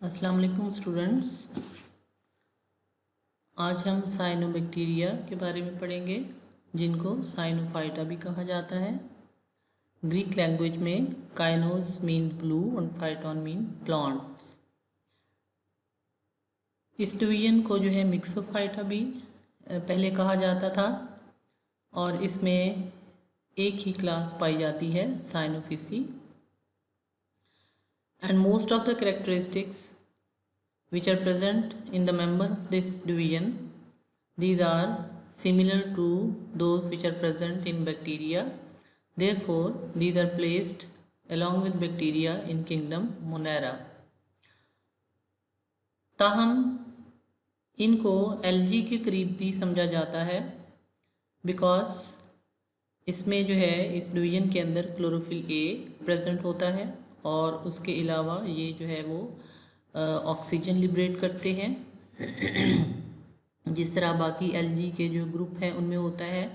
अस्सलाम वालेकुम स्टूडेंट्स। आज हम साइनोबैक्टीरिया के बारे में पढ़ेंगे जिनको साइनोफाइटा भी कहा जाता है। ग्रीक लैंग्वेज में काइनोस मीन ब्लू और फाइटोन मीन प्लांट्स। इस डिवीजन को जो है मिक्सोफाइटा भी पहले कहा जाता था और इसमें एक ही क्लास पाई जाती है Cyanophyceae. And most of the characteristics which are present in the member of this division, these are similar to those which are present in bacteria. Therefore, these are placed along with bacteria in kingdom Monera. ताहम इनको algae के करीब भी समझा जाता है because इसमें जो है इस डिवीजन के अंदर क्लोरोफिल ए प्रेजेंट होता है और उसके अलावा ये जो है वो ऑक्सीजन लिबरेट करते हैं जिस तरह बाकी एल्गी के जो ग्रुप हैं उनमें होता है।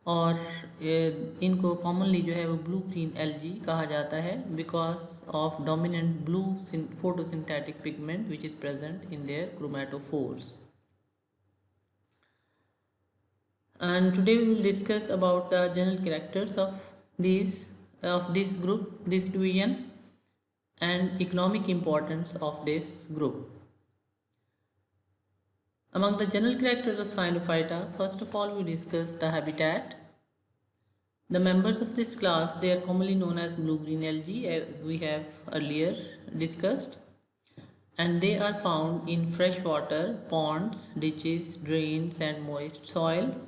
और इनको कॉमनली जो है वो ब्लू ग्रीन एल्गी कहा जाता है because of dominant blue photosynthetic pigment which is present in their chromatophores. And today we will discuss about the general characters of this group, this division, and economic importance of this group. Among the general characters of Cyanophyta, first of all we discuss the habitat. The members of this class, they are commonly known as blue-green algae, we have earlier discussed, and they are found in freshwater, ponds, ditches, drains and moist soils.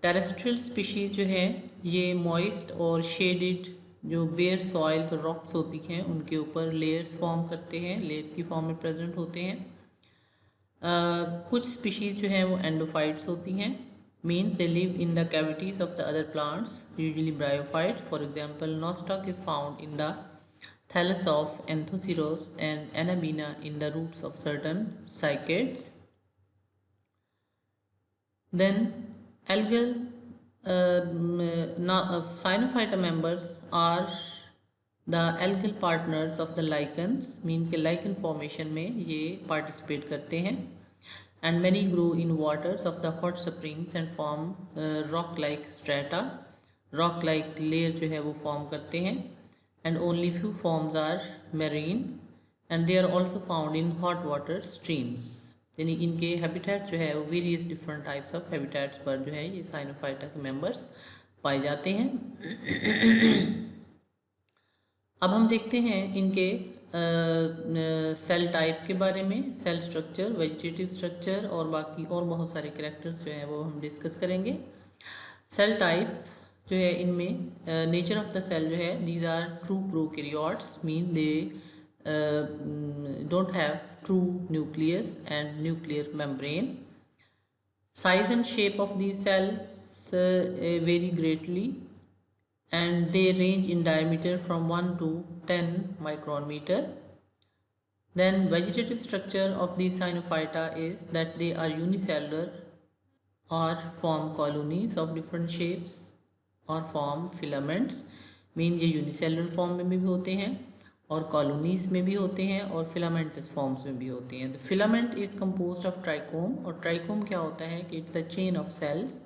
Terrestrial species जो है ये moist और shaded जो bear soil और rocks होती हैं उनके ऊपर लेयर्स फॉर्म करते हैं, लेयर्स की फॉर्म में प्रेजेंट होते हैं। कुछ स्पीशीज़ जो हैं वो एंडोफाइट्स होती हैं, means they live in the cavities of the other plants, usually bryophytes. For example nostoc is found in the thallus of anthoceros and anabaena in the roots of certain cycads. Then algal Cyanophyta members are the algal partners of the lichens, mean के lichen formation में ये participate करते हैं। and many grow in waters of the hot springs and form rock like strata, rock like layer जो है वो form करते हैं। and only few forms are marine and they are also found in hot water streams। यानी इनके habitat जो है वो various different types of habitats पर जो है ये साइनोफाइटा के मेंबर्स पाए जाते हैं। अब हम देखते हैं इनके सेल टाइप के बारे में, सेल स्ट्रक्चर, वेजिटेटिव स्ट्रक्चर और बाकी और बहुत सारे कैरेक्टर्स जो हैं वो हम डिस्कस करेंगे। सेल टाइप जो है इनमें नेचर ऑफ द सेल जो है these are true prokaryotes, mean they don't have true nucleus and nuclear membrane. Size and shape of these cells vary greatly and they range in diameter from 1 to 10 micrometer. Then vegetative structure of these Cyanophyta is that they are unicellular or form colonies of different shapes or form filaments, mean ये unicellular form में भी होते हैं और colonies में भी होते हैं और फिलामेंटस फॉर्म्स में भी होते हैं। The filament is composed of trichome, और ट्राइकोम क्या होता है कि it's the chain of cells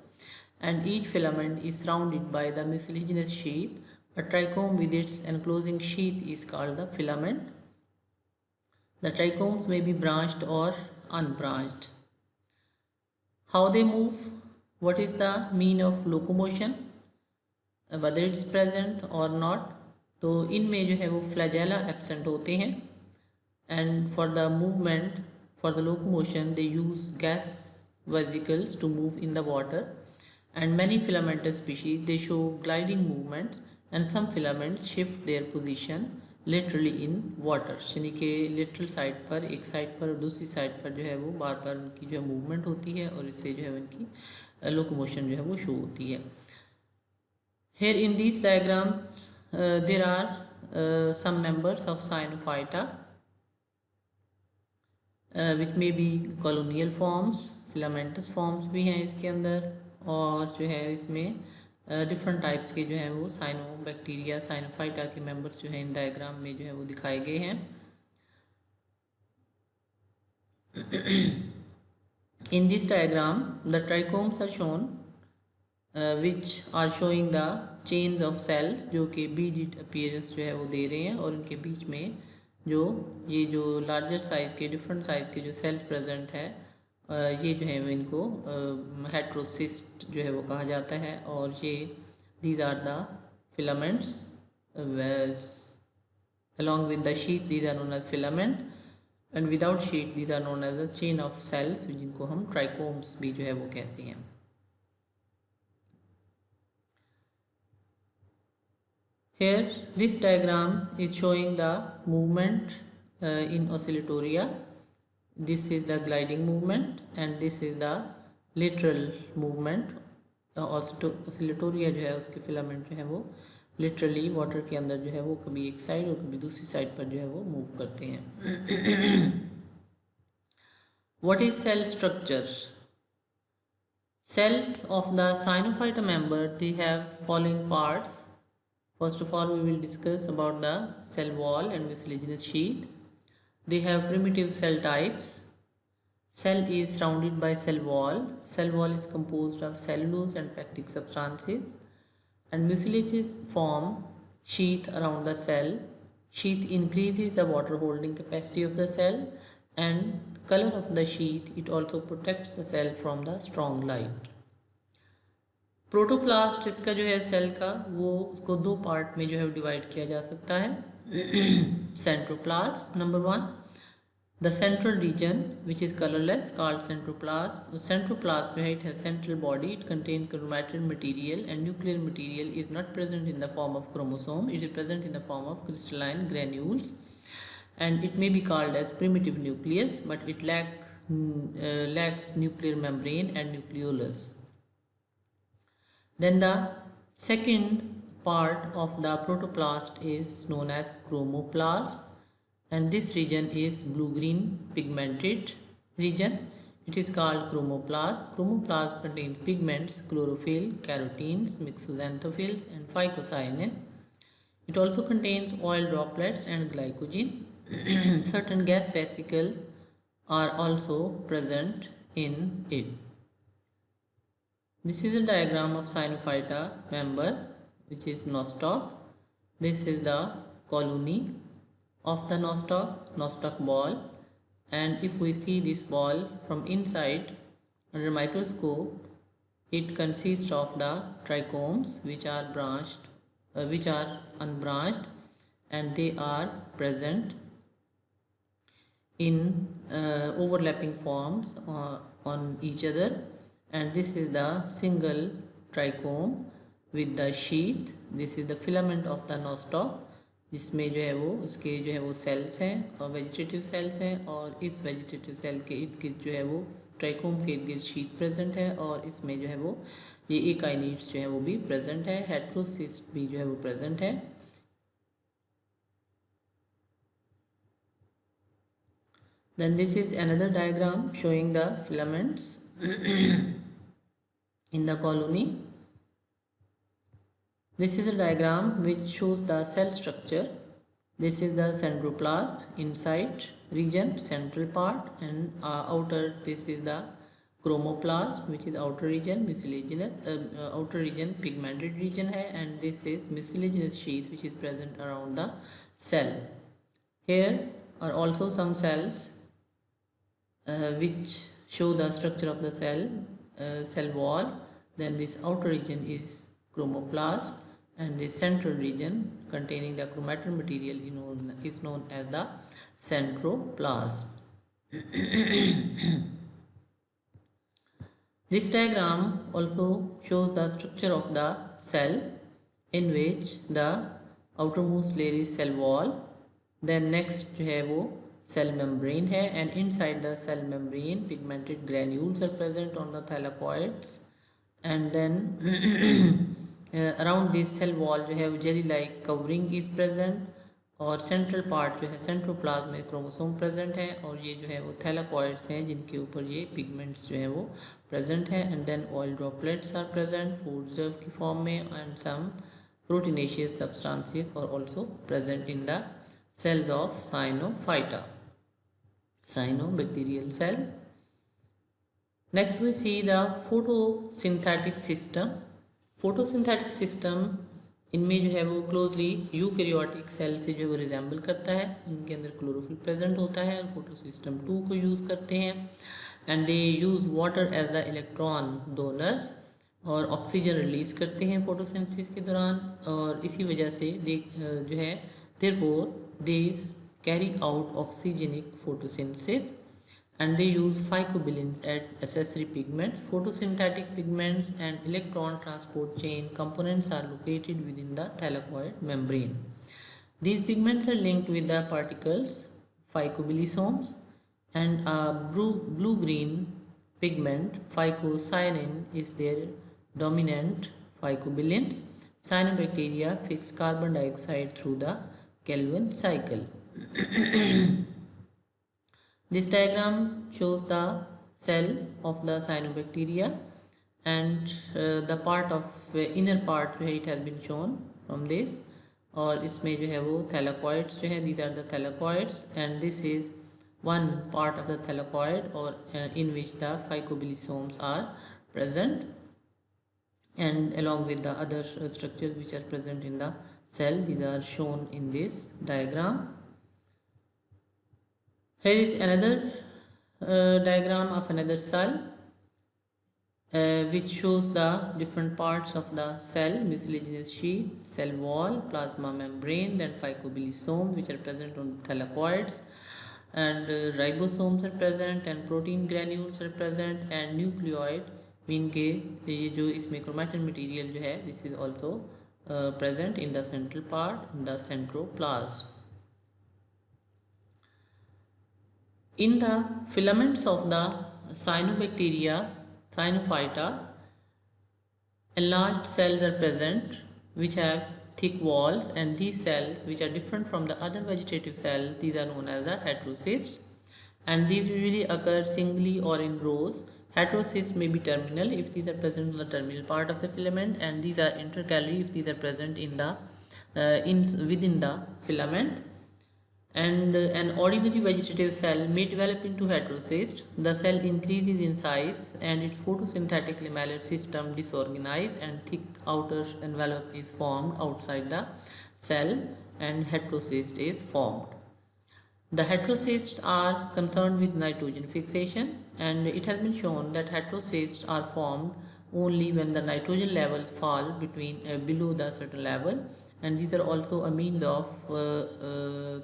and each filament is surrounded by the mucilaginous sheath. A trichome with its enclosing sheath is called the filament. The trichomes may be branched और unbranched. How they move, what is the mean of locomotion, whether it's present और not. तो इनमें जो है वो flagella absent होते हैं and for the movement, for the locomotion they use gas vesicles to move in the water and many filamentous species they show gliding movement and some filaments shift their position literally in water, यानी कि literal side पर, एक side पर और दूसरी side पर जो है वो बार बार उनकी जो है मूवमेंट होती है और इससे जो है उनकी लोकोमोशन जो है वो शो होती है। Here in these diagrams there are some members of Cyanophyta which may be colonial forms, filamentous forms भी हैं इसके अंदर, और जो है इसमें डिफरेंट टाइप्स के जो हैं वो साइनोबैक्टीरिया, साइनोफाइटा के मेंबर्स जो हैं इन डायग्राम में जो है वो दिखाए गए हैं। In this diagram, the trichomes are shown, which are showing the chains of cells जो कि beaded appearance जो है वो दे रहे हैं, और इनके बीच में ये जो लार्जर साइज के डिफरेंट साइज के जो सेल्स प्रेजेंट है, ये जो है वो इनको हेट्रोसिस्ट जो है वो कहा जाता है, और ये these are the filaments, along with the sheath these are known as filament, and without sheath these are known as a chain of cells, जिनको हम trichomes भी जो है वो कहते हैं. Here this diagram is showing the movement in oscillatoria. This is the gliding movement and this is the lateral movement. oscillatoria जो है उसके फिलामेंट जो है वो लिटरली वाटर के अंदर जो है वो कभी एक साइड और कभी दूसरी साइड पर जो है वो मूव करते हैं. What is cell structure? Cells of the Cyanophyta member, they have following parts. First of all, we will discuss about the cell wall and mucilaginous sheath. They have primitive cell types. Cell is surrounded by cell wall. Cell wall is composed of cellulose and pectic substances. And mucilaginous form sheath around the cell. Sheath increases the water holding capacity of the cell, and color of the sheath, it also protects the cell from the strong light. Protoplast इसका जो है cell का, वो उसको दो part में जो है डिवाइड किया जा सकता है. Centroplast number 1, the central region which is colourless called centroplast. Centroplast जो है it has central body, it contain chromatin material and nuclear material is not present in the form of chromosome, it is present in the form of crystalline granules, and it may be called as primitive nucleus, but it lacks nuclear membrane and nucleolus. Then the second part of the protoplast is known as chromoplast, and this region is blue-green pigmented region. It is called chromoplast. Chromoplast contains pigments, chlorophyll, carotenes, myxoxanthophylls, and phycocyanin. It also contains oil droplets and glycogen. Certain gas vesicles are also present in it. This is a diagram of Cyanophyta member, which is nostoc. This is the colony of the nostoc ball, and if we see this ball from inside under microscope, it consists of the trichomes, which are unbranched, and they are present in overlapping forms on each other. And this is the single trichome with the sheath. This is the filament of the nostoc, जिसमें जो है वो उसके जो है वो sales हैं और वेजिटेटिव सेल्स हैं, और इस वेजिटेटिव सेल के इर्द गिर्द जो है वो ट्राइकोम के इर्द गिर्द शीथ प्रेजेंट है, और इसमें जो है वो ये एकाइनीड्स जो है वो भी प्रेजेंट है, हेट्रोसिस्ट भी जो है वो प्रेजेंट है. Then this is another diagram showing the filaments in the colony. This is a diagram which shows the cell structure. This is the centroplasm, inside region, central part, and outer, this is the chromoplast, which is outer region, mucilaginous, outer region pigmented region hai, and this is mucilaginous sheath which is present around the cell. Here are also some cells which show the structure of the cell wall. Then this outer region is chromoplast, and the central region containing the chromatin material is known as the centroplasm. This diagram also shows the structure of the cell, in which the outermost layer is cell wall, then next जो है वो cell membrane है, and inside the cell membrane pigmented granules are present on the thylakoids, and then around this cell wall जो है वो jelly like covering is present, और central part जो है centroplasm में chromosome present है, और ये जो है वो thylakoids हैं जिनके ऊपर ये pigments जो है वो present है, and then oil droplets are present food reserve की form में, and some proteinaceous substances are also present in the cells of Cyanophyta. cyanobacterial cell. Next we see the photosynthetic system. photosynthetic system इनमें जो है वो closely eukaryotic cell से जो है वो रिजेंबल करता है. इनके अंदर क्लोरोफिल प्रेजेंट होता है और फोटोसिस्टम 2 को यूज़ करते हैं. And they use water as the electron donor और ऑक्सीजन रिलीज करते हैं फोटोसिंथेसिस के दौरान. और इसी वजह से दे जो है therefore they carry out oxygenic photosynthesis. And they use phycobilins as accessory pigments. Photosynthetic pigments and electron transport chain components are located within the thylakoid membrane. These pigments are linked with the particles phycobilisomes, and a blue-green pigment phycocyanin is their dominant phycobilins. Cyanobacteria fix carbon dioxide through the Calvin cycle. This diagram shows the cell of the cyanobacteria, and the part of inner part जो है it has been shown from this. और इसमें जो है वो thylakoids जो है, these are the thylakoids, and this is one part of the thylakoid or in which the phycobilisomes are present, and along with the other structures which are present in the cell, these are shown in this diagram. Here is another diagram of another cell which shows the different parts of the cell: mucilaginous sheath, cell wall, plasma membrane, then phycobilisomes which are present on thylakoids, and ribosomes are present, and protein granules are present, and nucleoid mean के ये जो इसमें chromatin material जो है this is also present in the central part, in the centroplasm. In the filaments of the cyanobacteria, cyanophyta, enlarged cells are present which have thick walls, and these cells which are different from the other vegetative cells, these are known as the heterocysts, and these usually occur singly or in rows. Heterocysts may be terminal if these are present in the terminal part of the filament, and these are intercalary if these are present in the within the filament. And an ordinary vegetative cell may develop into heterocyst. The cell increases in size and its photosynthetic lamellar system disorganizes, and thick outer envelope is formed outside the cell, and heterocyst is formed. The heterocysts are concerned with nitrogen fixation, and it has been shown that heterocysts are formed only when the nitrogen levels fall below the certain level. And these are also a means of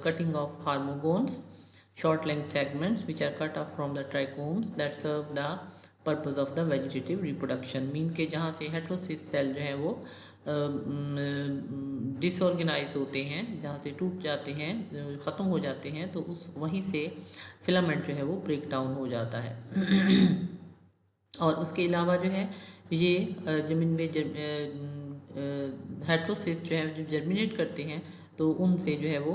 cutting of hormones, short length segments which are cut off from the trichomes that serve the purpose of the vegetative reproduction. Mean के जहाँ से heterosis cell जो है वो disorganise होते हैं, जहाँ से टूट जाते हैं, ख़त्म हो जाते हैं, तो उस वहीं से फिलामेंट जो है वो ब्रेक डाउन हो जाता है. और उसके अलावा जो है ये ज़मीन में हेट्रोसिस जो है जब जर्मिनेट करते हैं तो उनसे जो है वो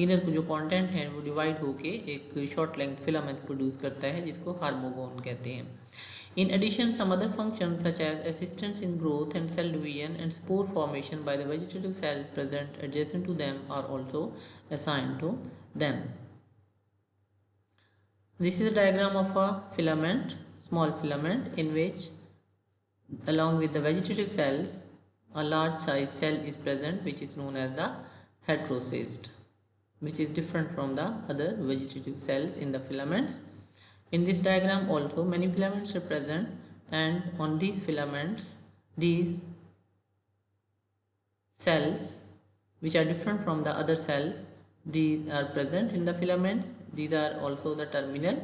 इनर को जो कंटेंट है वो डिवाइड होके एक शॉर्ट लेंथ फिलामेंट प्रोड्यूस करता है जिसको हार्मोगोन कहते हैं. In addition, some other functions such as assistance in growth and cell division and spore formation by the vegetative cells present adjacent to them are also assigned to them. This is a diagram of a filament, small filament, in which along with the vegetative cells a large size cell is present which is known as the heterocyst, which is different from the other vegetative cells in the filaments. In this diagram also many filaments are present, and on these filaments these cells which are different from the other cells, these are present in the filaments. These are also the terminal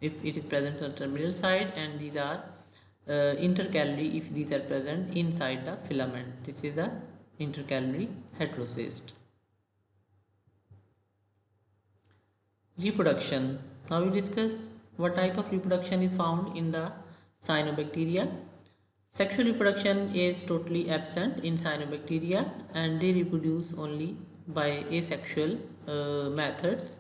if it is present on the terminal side, and these are intercalary if these are present inside the filament. This is the intercalary heterocyst. Reproduction. Now we discuss what type of reproduction is found in the cyanobacteria. Sexual reproduction is totally absent in cyanobacteria, and they reproduce only by asexual methods,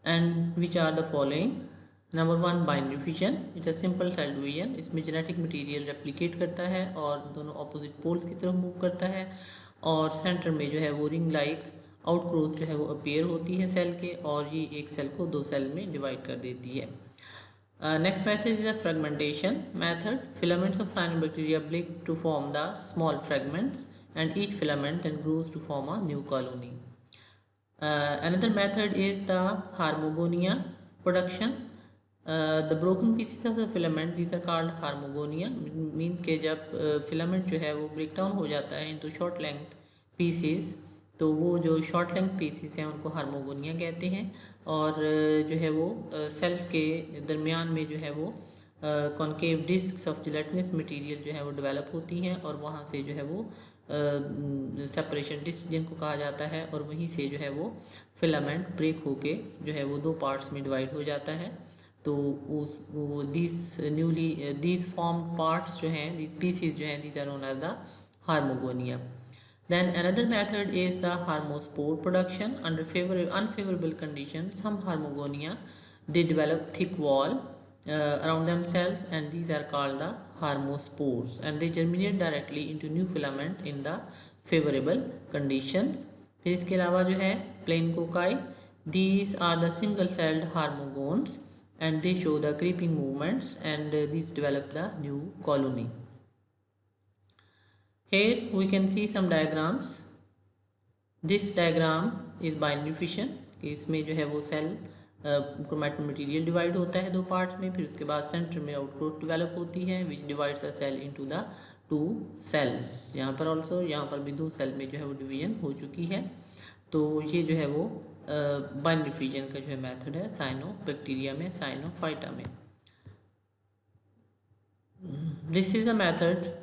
and which are the following. Number 1, binary fission. It is simple cell division. इसमें genetic material replicate करता है और दोनों opposite poles की तरफ move करता है, और सेंटर में जो है वो रिंग लाइक आउटग्रोथ जो है वो अपीयर होती है सेल के, और ये एक सेल को 2 सेल में डिवाइड कर देती है। Next method is a fragmentation method. Filaments of cyanobacteria break to form the small fragments, and each filament then grows to form a new colony. Another method is the harmogonia production. The broken pieces of the filament, these are called harmogonia. Means कि जब filament जो है वो break down हो जाता है into short length pieces, तो वो जो शॉर्ट लेंथ पीसीस हैं उनको हार्मोगोनिया कहते हैं। और जो है वो सेल्स के दरमियान में जो है वो concave discs of gelatinous material जो है वो डेवलप होती हैं, और वहाँ से जो है वो सेपरेशन डिस्क जिनको कहा जाता है, और वहीं से जो है वो फिलामेंट ब्रेक होके जो है वो 2 पार्ट्स में डिवाइड हो जाता है। तो उस वो दीज फॉर्म्ड पार्ट्स जो हैं, दीज पीसीस जो हैं, these are known as the hormogonia. Then another method is the harmospore production. Under unfavorable conditions, some harmogonia they develop thick wall around themselves, and these are called the harmospores, and they germinate directly into new filament in the favorable conditions. फिर इसके अलावा जो है plain cocci, these are the single celled harmogones, and they show the creeping movements, and these develop the new colony. Here we can see some diagrams. This diagram is binary fission, कि इसमें जो है वो cell chromatin material divide होता है 2 parts में, फिर उसके बाद सेंटर में आउटग्रोथ डेवलप होती है which divides the cell into the 2 cells. यहाँ पर ऑल्सो यहाँ पर भी 2 सेल में जो है वो डिवीजन हो चुकी है। तो ये जो है वो बाइनरी फिजन का जो है मेथड है साइनोबैक्टीरिया में, साइनोफाइटा में। This is the method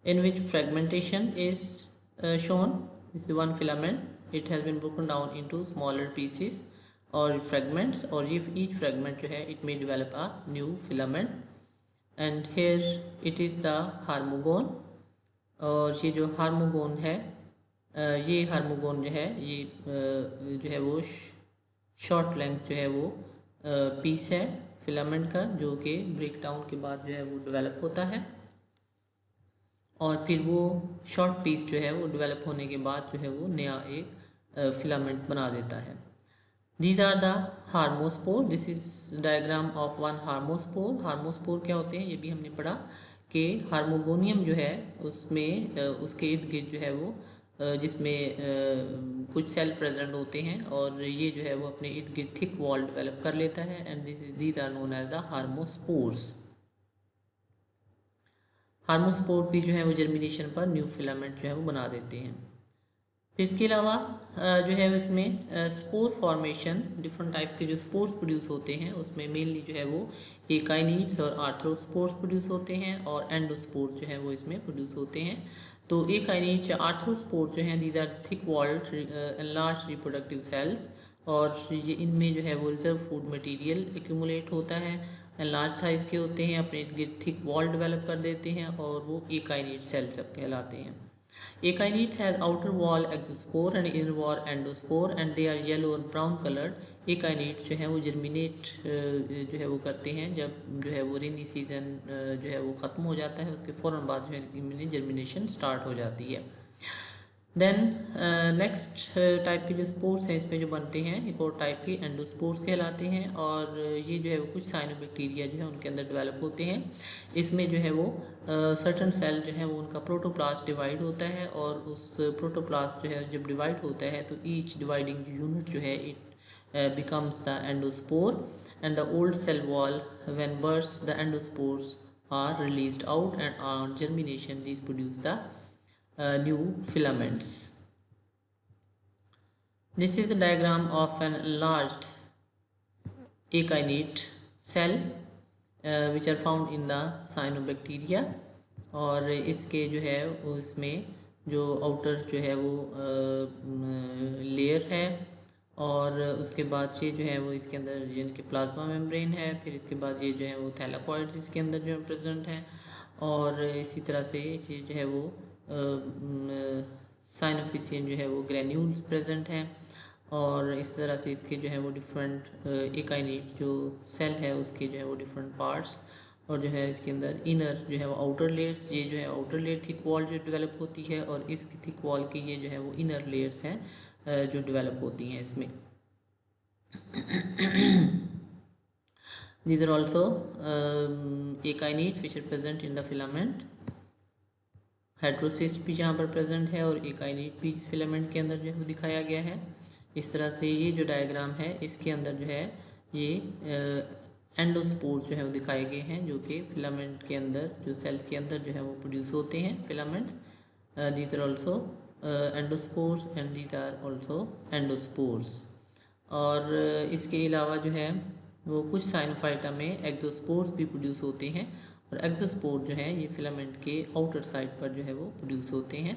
in which fragmentation is shown. This is one filament, it has been broken down into smaller pieces or fragments, or if each fragment जो है it may develop a new filament, and here it is the harmogone। और ये जो हार्मोगोन है, ये हार्मोगोन जो है ये जो है वो शॉर्ट लेंथ जो है वो पीस है फिलामेंट का, जो कि ब्रेक डाउन के बाद जो है वो डेवलप होता है, और फिर वो शॉर्ट पीस जो है वो डेवलप होने के बाद जो है वो नया एक फिलामेंट बना देता है। These are the hormospore. This is diagram of one hormospore. Hormospore क्या होते हैं ये भी हमने पढ़ा कि हार्मोगोनियम जो है उसमें उसके इर्द गिर्द जो है वो जिसमें कुछ सेल प्रेजेंट होते हैं, और ये जो है वो अपने इर्द गिर्द थिक वॉल डेवलप कर लेता है, and these are known as the hormospores. Hormospore भी जो है वो जर्मिनेशन पर न्यू फिलामेंट जो है वो बना देते हैं। फिर इसके अलावा जो है इसमें स्पोर फॉर्मेशन, डिफरेंट टाइप के जो स्पोर्स प्रोड्यूस होते हैं उसमें मेनली जो है वो एकाइनिड्स और आर्थ्रोस्पोर्स प्रोड्यूस होते हैं, और एंडोस्पोर्स जो है वो इसमें प्रोड्यूस होते हैं। तो एकाइनिड्स या आर्थ्रोस्पोर्स जो हैं these are thick walled enlarged reproductive cells, और ये इनमें जो है वो रिजर्व फूड मटेरियल एक्यूमुलेट होता है, लार्ज साइज़ के होते हैं, अपने इर्द गिर्द थिक वॉल डेवलप कर देते हैं, और वो एकाइनिड सेल सब कहलाते हैं। Akinetes have outer wall exospore and inner wall endospore, and they are yellow और ब्राउन कलर्ड। एकाइनिड्स जो है वो जर्मिनेट जो है वो करते हैं जब जो है वो रेनी सीजन जो है वो ख़त्म हो जाता है, उसके फ़ौरन बाद जो है जर्मिनेशन स्टार्ट हो जाती है। देन नेक्स्ट टाइप के जो स्पोर्स हैं इसमें जो बनते हैं एक और टाइप के एंडोस्पोर्स कहलाते हैं, और ये जो है वो कुछ साइनोबैक्टीरिया जो है उनके अंदर डेवलप होते हैं। इसमें जो है वो सर्टन सेल जो है वो उनका प्रोटोप्लास्ट डिवाइड होता है, और उस प्रोटोप्लास्ट जो है जब डिवाइड होता है तो ईच डिवाइडिंग यूनिट जो है it becomes the endospore, and the old cell wall when bursts the endospores are released out, and on germination these produce the new filaments. This is the diagram of an enlarged akinete cell which are found in the cyanobacteria, और इसके जो है उसमें जो outer जो है वो layer है, और उसके बाद से जो है वो इसके अंदर जिनके प्लाज्मा मेम्ब्रेन है, फिर इसके बाद ये जो है वो थैलाकॉइड्स इसके अंदर जो है प्रेजेंट है, और इसी तरह से ये जो है वो साइनोफिसियन जो है वो ग्रेन्यूल्स प्रेजेंट हैं, और इस तरह से इसके जो है वो डिफरेंट एकाइनेट जो सेल है उसके जो है वो डिफरेंट पार्ट्स और जो है इसके अंदर इनर जो है वो आउटर लेयर्स, ये जो है आउटर लेयर थिक वॉल जो डेवलप होती है, और इस थिक वॉल की ये जो है वो इनर लेयर्स हैं जो डेवलप होती हैं इसमें। These are also akinete which are present in the filament. Heterocyst भी यहाँ पर प्रेजेंट है और एकाइनेट भी इस फिलामेंट के अंदर जो है वो दिखाया गया है। इस तरह से ये जो डायग्राम है इसके अंदर जो है ये एंडोस्पोर्स जो है वो दिखाए गए हैं, जो कि फिलामेंट के अंदर, जो सेल्स के अंदर जो है वो प्रोड्यूस होते हैं filaments. These are also endospores and these are also endospores. और इसके अलावा जो है वो कुछ साइनोफाइटा में एक्सोस्पोर्स भी प्रोड्यूस होते हैं, और एक्सोस्पोर जो है ये फिलामेंट के आउटर साइड पर जो है वो प्रोड्यूस होते हैं।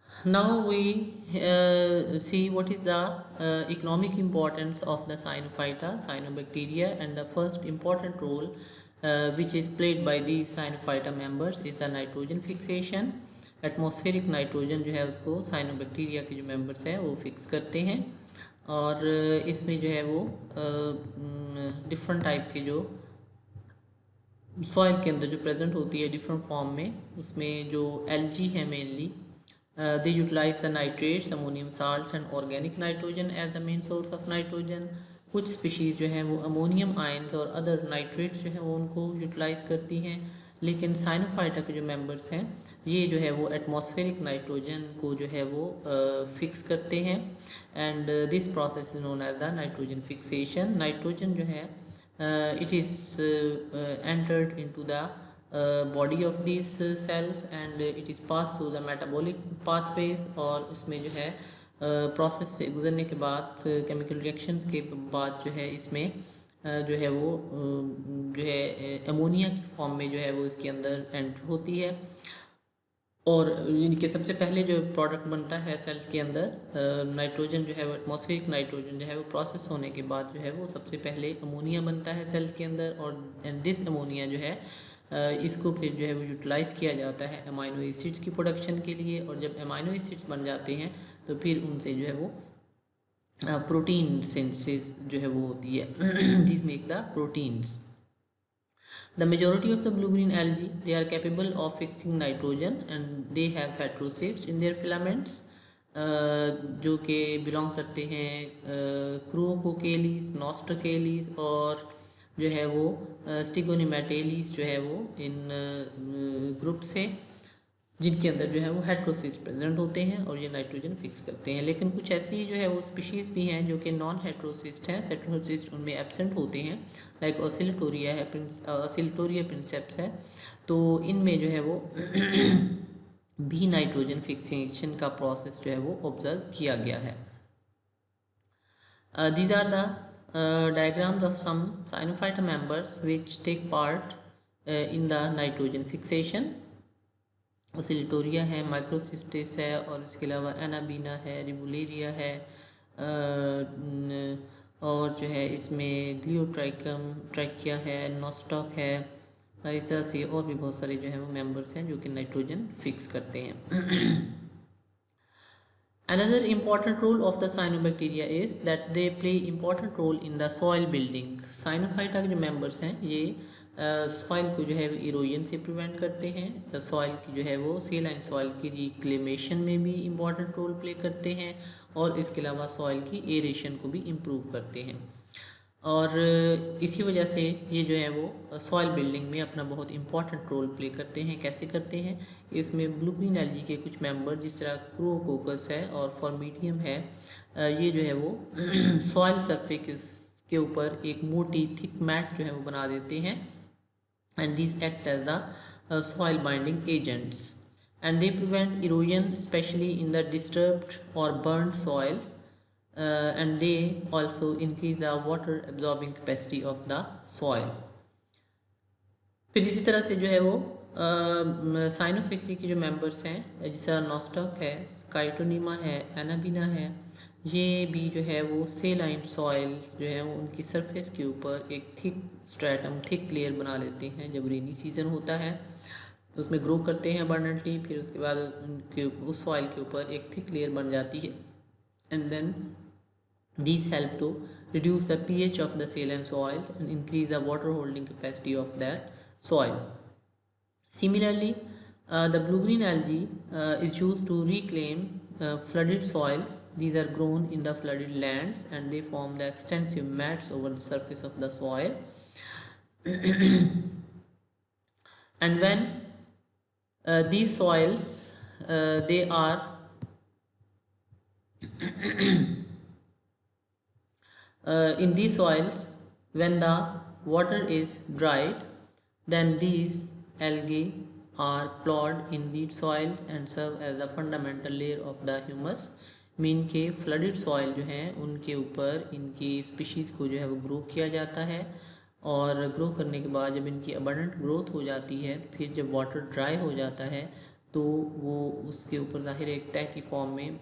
Now we see what is the economic importance of the Cyanophyta, cyanobacteria, and the first important role which is played by these Cyanophyta members is the nitrogen fixation. Atmospheric nitrogen जो है उसको cyanobacteria के जो members हैं वो fix करते हैं, और इसमें जो है वो डिफरेंट टाइप के जो सॉइल के अंदर जो प्रेजेंट होती है डिफरेंट फॉर्म में, उसमें जो एल्गी है mainly, they utilise the nitrates, ammonium salts and organic nitrogen as the main source of nitrogen. कुछ स्पीशीज़ जो हैं वो अमोनियम आयंस और अदर नाइट्रेट्स जो हैं वो उनको यूटिलाइज करती हैं, लेकिन साइनोफाइटा के जो मेंबर्स हैं ये जो है वो एटमॉस्फेरिक नाइट्रोजन को जो है वो फिक्स करते हैं, and this process is known as the nitrogen fixation. Nitrogen जो है it is entered into the body of these cells and it is passed through the metabolic pathways, और उसमें जो है प्रोसेस से गुजरने के बाद, केमिकल रिएक्शंस के बाद जो है इसमें जो है वो जो है अमोनिया की फॉर्म में जो है वो इसके अंदर एंटर होती है, और इनके सबसे पहले जो प्रोडक्ट बनता है सेल्स के अंदर नाइट्रोजन जो है वो एटमॉस्फेरिक नाइट्रोजन जो है वो प्रोसेस होने के बाद जो है वो सबसे पहले अमोनिया बनता है सेल्स के अंदर, और एंड दिस अमोनिया जो है इसको फिर जो है वो यूटिलाइज़ किया जाता है अमाइनो एसिड्स की प्रोडक्शन के लिए, और जब अमाइनो एसिड्स बन जाते हैं तो फिर उनसे जो है वो प्रोटीन सिंथेसिस जो है वो होती है जिसमें एक the proteins. The majority of the blue-green algae, they are capable of fixing nitrogen and they have heterocysts in their filaments, जो कि बिलोंग करते हैं क्रोकोकेलीज, नॉस्टोकेलीज और जो है वो स्टिगोनिमेटेलीज जो है वो इन ग्रुप से, जिनके अंदर जो है वो हेट्रोसिस्ट प्रेजेंट होते हैं और ये नाइट्रोजन फिक्स करते हैं। लेकिन कुछ ऐसी जो है वो स्पीशीज़ भी हैं जो कि नॉन हेट्रोसिस्ट हैं, हेट्रोसिस्ट उनमें एब्सेंट होते हैं, लाइक ऑसिलेटोरिया है, ऑसिलेटोरिया प्रिंसेप्स है, तो इनमें जो है वो भी नाइट्रोजन फिक्सेशन का प्रोसेस जो है वो ऑब्जर्व किया गया है। These are the diagrams of some Cyanophyta members which take part in the nitrogen fixation. Oscillatoria है, माइक्रोसिस्टिस है, और इसके अलावा एनाबीना है, रिबुलेरिया है, और जो है इसमें ग्लियोट्राइकम ट्राइकिया है, नॉस्टॉक है, इस तरह से और भी बहुत सारे जो है वो मेंबर्स हैं जो कि नाइट्रोजन फिक्स करते हैं। Another important role of the cyanobacteria is that they play important role in the soil building. साइनोफाइटा के जो मेंबर्स हैं ये सॉइल को जो है इरोजन से प्रिवेंट करते हैं, सॉइल की जो है वो सेलाइन सॉइल की रिक्लेमेशन में भी इम्पॉर्टेंट रोल प्ले करते हैं, और इसके अलावा सॉइल की एरेशन को भी इम्प्रूव करते हैं, और इसी वजह से ये जो है वो सॉइल बिल्डिंग में अपना बहुत इंपॉर्टेंट रोल प्ले करते हैं। कैसे करते हैं? इसमें ब्लू ग्रीन एल्गी के कुछ मेंबर जिस तरह क्रोकोकस है और फॉर्मिडियम है, ये जो है वो सॉइल सरफेस के ऊपर एक मोटी थिक मैट जो है वो बना देते हैं, and these act as the soil binding agents and they prevent erosion especially in the disturbed or burned soils, and they also increase the water absorbing capacity of the soil. फिर इसी तरह से जो है वो साइनोफेसी के जो मेंबर्स हैं जैसा नॉस्टॉक है, काइटोनिमा है, एनाबिना है, ये भी जो है वो सेलाइन सॉइल्स जो है वो उनकी सरफेस के ऊपर एक थिक स्ट्रेटम, थिक लेयर बना लेते हैं जब रेनी सीज़न होता है, उसमें ग्रो करते हैं अबंडेंटली, फिर उसके बाद उनके उस सॉइल के ऊपर एक थिक लेयर बन जाती है, and then These help to reduce the pH of the saline soils and increase the water holding capacity of that soil. Similarly, the blue-green algae is used to reclaim flooded soils. These are grown in the flooded lands and they form the extensive mats over the surface of the soil. And when these soils they are in these soils, when the water is dried, then these algae are plowed in the soil and serve as a fundamental layer of the humus. Mean के flooded soil जो हैं उनके ऊपर इनकी species को जो है वो ग्रो किया जाता है, और ग्रो करने के बाद जब इनकी अबंडेंट ग्रोथ हो जाती है, फिर जब वाटर ड्राई हो जाता है तो वो उसके ऊपर ज़ाहिर एक तह की फॉर्म में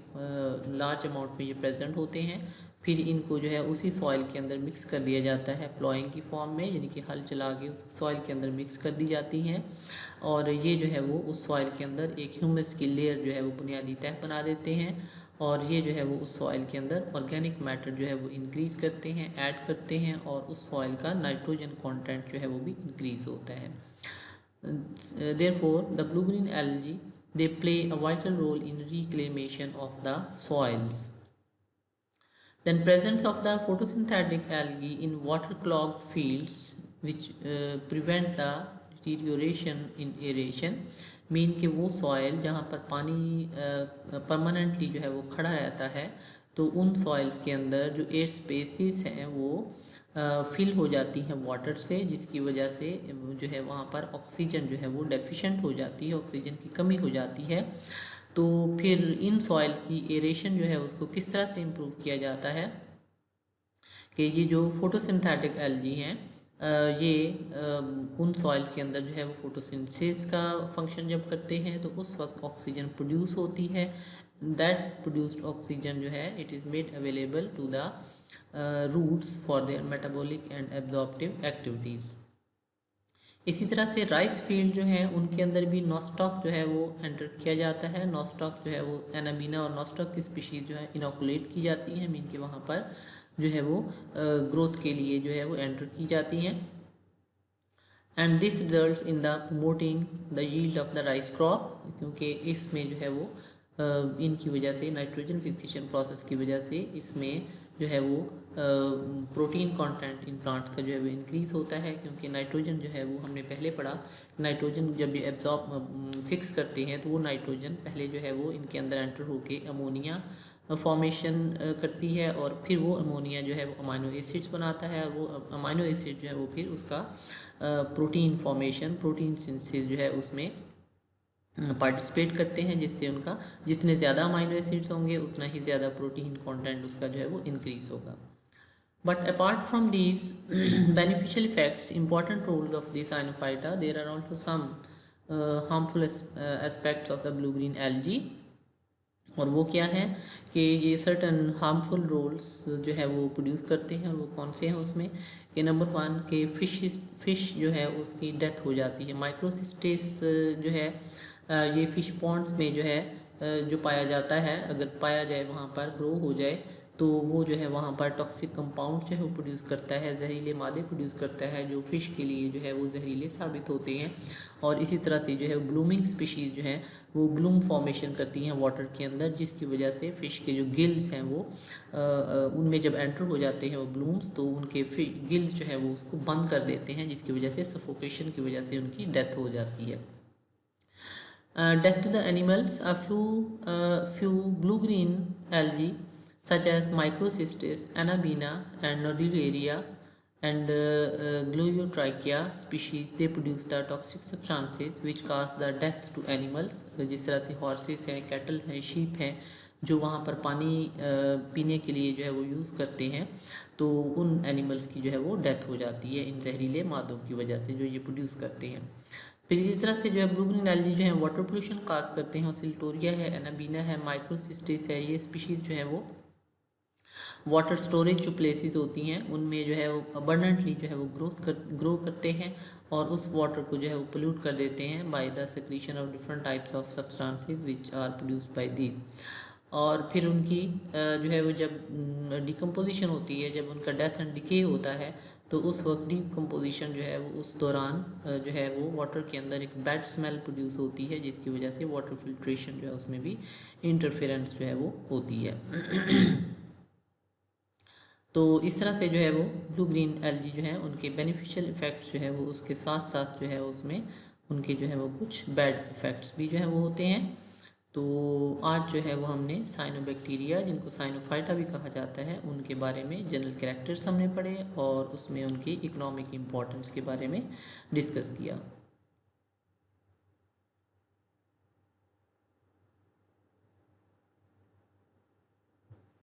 लार्ज अमाउंट में ये प्रेजेंट होते हैं। फिर इनको जो है उसी सॉइल के अंदर मिक्स कर दिया जाता है प्लॉइंग की फॉर्म में, यानी कि हल चला के उस सॉइल के अंदर मिक्स कर दी जाती हैं, और ये जो है वो उस सॉइल के अंदर एक ह्यूमस की लेयर जो है वो बुनियादी तह बना देते हैं, और ये जो है वो उस सॉइल के अंदर ऑर्गेनिक मैटर जो है वो इंक्रीज़ करते हैं, ऐड करते हैं, और उस सॉइल का नाइट्रोजन कंटेंट जो है वो भी इंक्रीज़ होता है. Therefore, the blue-green algae, they play a vital role in reclamation of the soils. Then presence of the photosynthetic algae in waterlogged fields which prevent the deterioration in aeration, mean कि वो soil जहाँ पर पानी permanently जो है वो खड़ा रहता है, तो उन सॉइल्स के अंदर जो एयर स्पेसिस हैं वो फिल हो जाती हैं वाटर से, जिसकी वजह से जो है वहाँ पर ऑक्सीजन जो है वो डेफिशिएंट हो जाती है, ऑक्सीजन की कमी हो जाती है. तो फिर इन सॉइल की एरेशन जो है उसको किस तरह से इम्प्रूव किया जाता है कि ये जो फोटोसिंथेटिक एल्गी हैं ये उन सॉइल्स के अंदर जो है वो फोटोसिंथेसिस का फंक्शन जब करते हैं तो उस वक्त ऑक्सीजन प्रोड्यूस होती है. दैट प्रोड्यूस्ड ऑक्सीजन जो है it is made available to the roots for their metabolic and absorptive activities. इसी तरह से राइस फील्ड जो है उनके अंदर भी नॉस्टॉक जो है वो एंटर किया जाता है. नॉस्टॉक जो है वो एनाबीना और नॉस्टॉक की स्पीशीज़ जो है इनोकुलेट की जाती हैं, मीन के वहाँ पर जो है वो ग्रोथ के लिए जो है वो एंटर की जाती हैं. And this results in the promoting the yield of the rice crop, क्योंकि इसमें जो है वो इनकी वजह से नाइट्रोजन फिक्सेशन प्रोसेस की वजह से इसमें जो है वो प्रोटीन कंटेंट इन प्लांट का जो है वो इंक्रीज़ होता है, क्योंकि नाइट्रोजन जो है वो हमने पहले पढ़ा, नाइट्रोजन जब ये एब्जॉर्ब फिक्स करते हैं तो वो नाइट्रोजन पहले जो है वो इनके अंदर एंटर होके अमोनिया फॉर्मेशन करती है, और फिर वो अमोनिया जो है वो अमाइनो एसिड्स बनाता है, और वो अमाइनो एसिड जो है वो फिर उसका प्रोटीन फॉर्मेशन, प्रोटीन सिंथेसिस जो है उसमें पार्टिसिपेट करते हैं, जिससे उनका जितने ज़्यादा अमाइनो एसिड्स होंगे उतना ही ज़्यादा प्रोटीन कंटेंट उसका जो है वो इंक्रीज़ होगा. But apart from these beneficial effects, important roles of the cyanophyta, there are also some harmful aspects of the blue-green algae. और वो क्या है कि ये सर्टन हार्मफुल रोल्स जो है वो प्रोड्यूस करते हैं, और वो कौन से हैं उसमें कि नंबर 1 के फ़िश जो है उसकी डेथ हो जाती है. माइक्रोसिस्टेस जो है ये फ़िश पॉन्ड्स में जो है जो पाया जाता है, अगर पाया जाए वहाँ पर ग्रो हो जाए तो वो जो है वहाँ पर टॉक्सिक कंपाउंड जो है वो प्रोड्यूस करता है, जहरीले मादे प्रोड्यूस करता है जो फ़िश के लिए जो है वो जहरीले साबित होते हैं. और इसी तरह से जो है ब्लूमिंग स्पीशीज़ जो हैं वो ब्लूम फॉर्मेशन करती हैं वाटर के अंदर, जिसकी वजह से फ़िश के जो गिल्स हैं वो उनमें जब एंटर हो जाते हैं वो ब्लूम्स, तो उनके गिल्स जो है वो उसको बंद कर देते हैं, जिसकी वजह से सफोकेशन की वजह से उनकी डेथ हो जाती है. Death to the animals, a few blue-green algae such as Microcystis, Anabina and Nodularia and Gliotrichia species, they produce the toxic substances which cause the death to animals. जिस तरह से horses हैं, cattle हैं, sheep हैं, जो वहाँ पर पानी पीने के लिए जो है वो यूज़ करते हैं, तो उन एनिमल्स की जो है वो डेथ हो जाती है इन जहरीले मादों की वजह से जो ये प्रोड्यूस करते हैं. फिर इसी तरह से जो है ब्लू-ग्रीन एल्गी जो है वाटर पोल्यूशन काज करते हैं. सिल्टोरिया है, एनाबीना है, माइक्रोसिस्टिस है, ये स्पीशीज़ जो है वो वाटर स्टोरेज जो प्लेसेस होती हैं उनमें जो है वो अबंडेंटली जो है वो ग्रो करते हैं, और उस वाटर को जो है वो पोल्यूट कर देते हैं by the secretion of different types of substances which are produced by these. और फिर उनकी जो है वो जब डिकम्पोजिशन होती है, जब उनका डेथ एंड डिके होता है, तो उस वक्त डिकम्पोजिशन जो है वो उस दौरान जो है वो वाटर के अंदर एक बैड स्मेल प्रोड्यूस होती है, जिसकी वजह से वाटर फिल्ट्रेशन जो है उसमें भी इंटरफेरेंस जो है वो होती है। तो इस तरह से जो है वो ब्लू ग्रीन एल्गी जो है उनके बेनिफिशियल इफ़ेक्ट्स जो है वो उसके साथ साथ जो है उसमें उनके जो है वो कुछ बैड इफ़ेक्ट्स भी जो है वो होते हैं। तो आज जो है वो हमने साइनोबैक्टीरिया, जिनको साइनोफाइटा भी कहा जाता है, उनके बारे में जनरल कैरेक्टर्स हमने पढ़े और उसमें उनकी इकोनॉमिक इम्पोर्टेंस के बारे में डिस्कस किया।